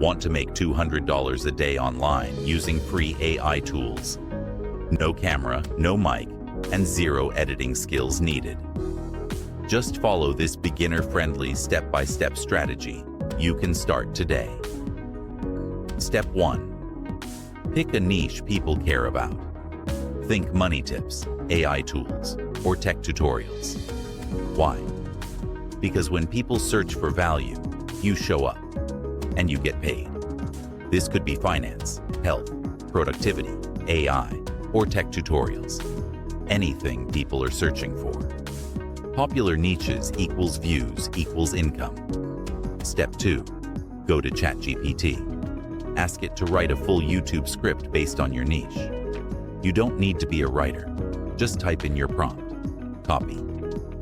Want to make $200 a day online using free AI tools? No camera, no mic, and zero editing skills needed. Just follow this beginner-friendly step-by-step strategy. You can start today. Step 1. Pick a niche people care about. Think money tips, AI tools, or tech tutorials. Why? Because when people search for value, you show up, and you get paid. This could be finance, health, productivity, AI, or tech tutorials. Anything people are searching for. Popular niches equals views equals income. Step 2. Go to ChatGPT. Ask it to write a full YouTube script based on your niche. You don't need to be a writer. Just type in your prompt. Copy.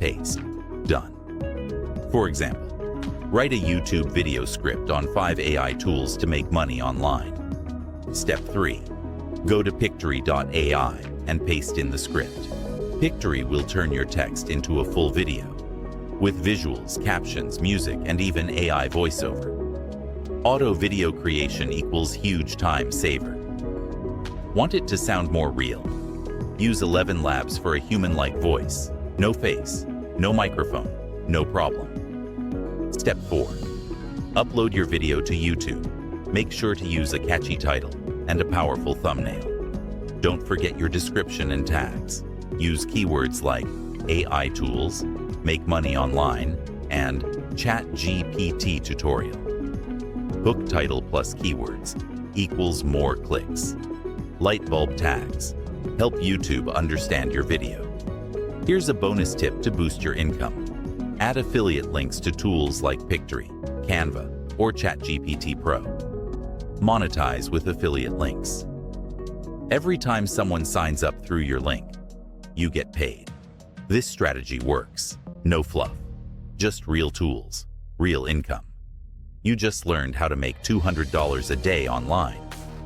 Paste. Done. For example, write a YouTube video script on 5 AI tools to make money online. Step 3. Go to Pictory.ai and paste in the script. Pictory will turn your text into a full video, with visuals, captions, music, and even AI voiceover. Auto video creation equals huge time saver. Want it to sound more real? Use 11 Labs for a human-like voice. No face, no microphone, no problem. Step 4. Upload your video to YouTube. Make sure to use a catchy title and a powerful thumbnail. Don't forget your description and tags. Use keywords like AI tools, make money online, and ChatGPT tutorial. Hook title plus keywords equals more clicks. Lightbulb tags help YouTube understand your video. Here's a bonus tip to boost your income. Add affiliate links to tools like Pictory, Canva, or ChatGPT Pro. Monetize with affiliate links. Every time someone signs up through your link, you get paid. This strategy works. No fluff. Just real tools, real income. You just learned how to make $200 a day online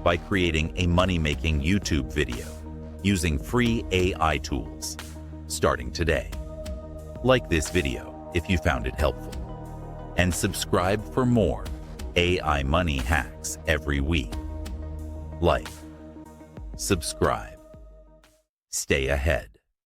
by creating a money-making YouTube video using free AI tools, starting today. Like this video if you found it helpful, and subscribe for more AI money hacks every week. Like, subscribe, stay ahead.